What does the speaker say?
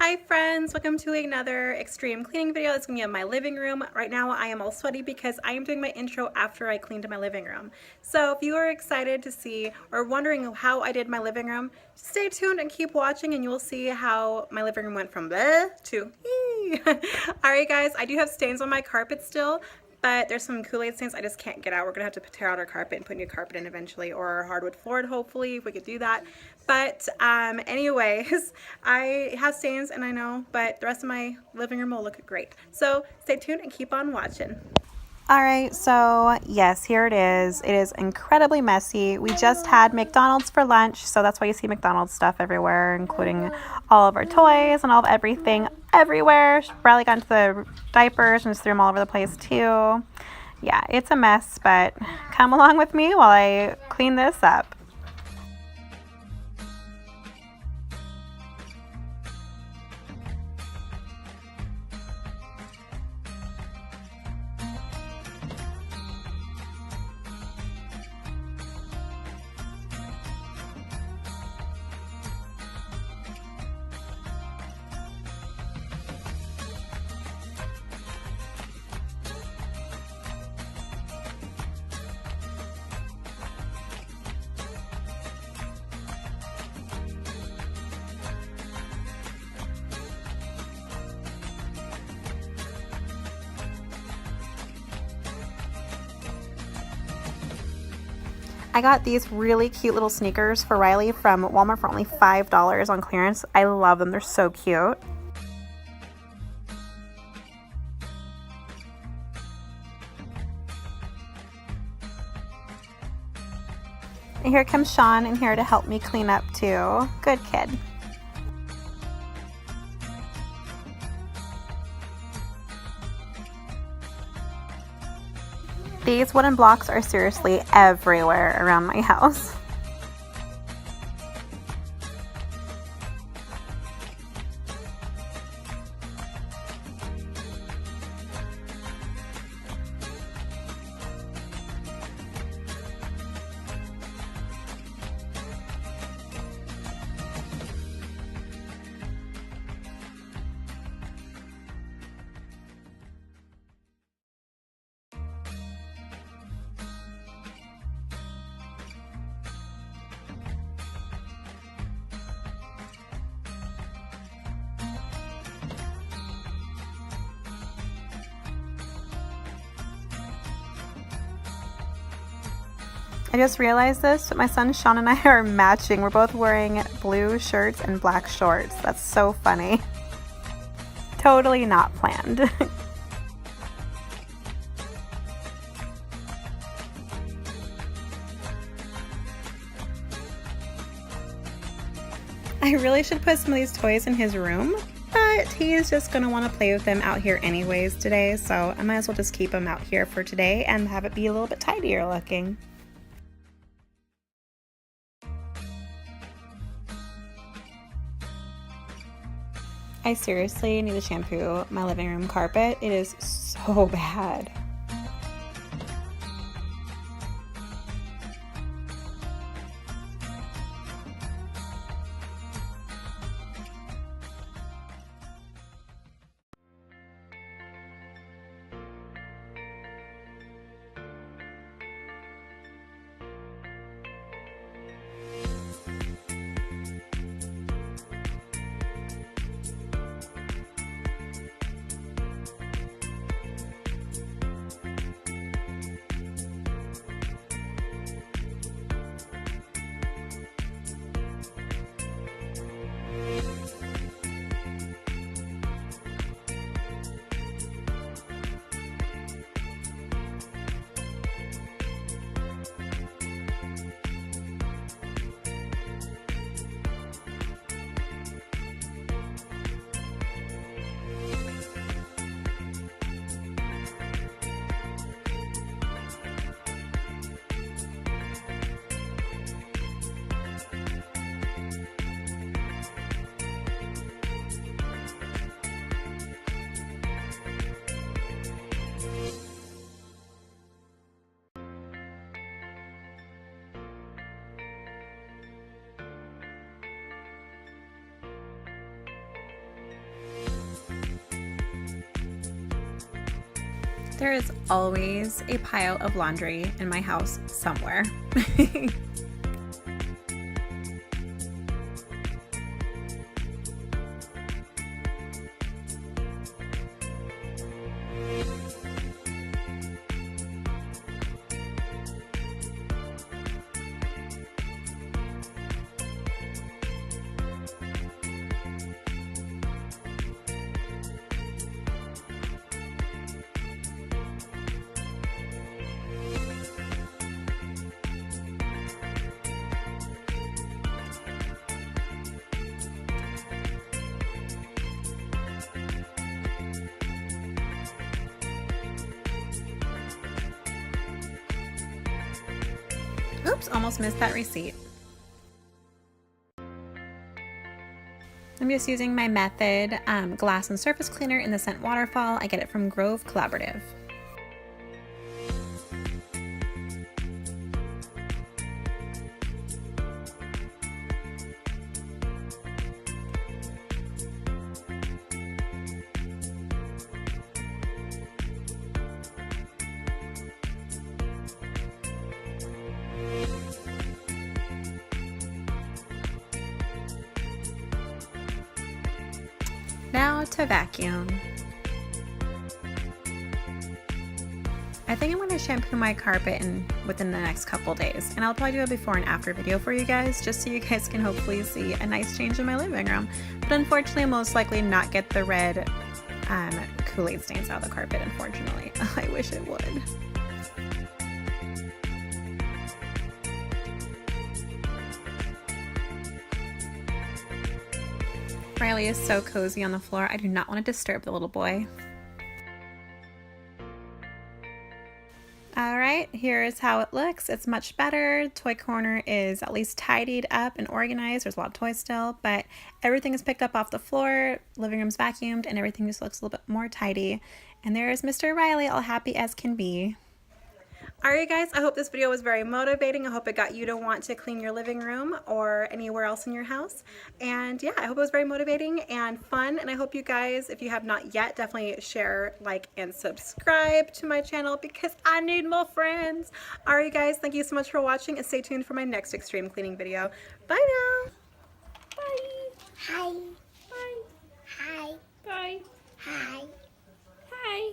Hi friends, welcome to another extreme cleaning video. It's gonna be of my living room. Right now I am all sweaty because I am doing my intro after I cleaned my living room. So if you are excited to see or wondering how I did my living room, stay tuned and keep watching and you will see how my living room went from bleh to yee. Alright guys, I do have stains on my carpet still, but there's some Kool-Aid stains I just can't get out. We're gonna have to tear out our carpet and put new carpet in eventually, or our hardwood floor hopefully, if we could do that. But anyways, I have stains and I know, but the rest of my living room will look great. So stay tuned and keep on watching. All right, so yes, here it is. It is incredibly messy. We just had McDonald's for lunch, so that's why you see McDonald's stuff everywhere, including all of our toys and all of everything everywhere. Riley got into the diapers and just threw them all over the place too. Yeah, it's a mess, but come along with me while I clean this up. I got these really cute little sneakers for Riley from Walmart for only $5 on clearance. I love them. They're so cute. And here comes Sean in here to help me clean up too. Good kid. These wooden blocks are seriously everywhere around my house. I just realized this, but my son Sean and I are matching. We're both wearing blue shirts and black shorts. That's so funny. Totally not planned. I really should put some of these toys in his room, but he is just going to want to play with them out here anyways today, so I might as well just keep them out here for today and have it be a little bit tidier looking. I seriously need to shampoo my living room carpet. It is so bad. There is always a pile of laundry in my house somewhere. Oops, almost missed that receipt. I'm just using my Method glass and surface cleaner in the scent Waterfall. I get it from Grove Collaborative. Now to vacuum. I think I'm going to shampoo my carpet within the next couple days, and I'll probably do a before and after video for you guys, just so you guys can hopefully see a nice change in my living room. But unfortunately, I'll most likely not get the red Kool-Aid stains out of the carpet, unfortunately. I wish it would. Riley is so cozy on the floor. I do not want to disturb the little boy. Alright, here's how it looks. It's much better. Toy corner is at least tidied up and organized. There's a lot of toys still, but everything is picked up off the floor. Living room's vacuumed and everything just looks a little bit more tidy. And there's Mr. Riley, all happy as can be. Alright guys, I hope this video was very motivating. I hope it got you to want to clean your living room or anywhere else in your house. And yeah, I hope it was very motivating and fun. And I hope you guys, if you have not yet, definitely share, like, and subscribe to my channel because I need more friends. Alright guys, thank you so much for watching and stay tuned for my next extreme cleaning video. Bye now. Bye. Hi. Bye. Hi. Bye. Hi. Hi.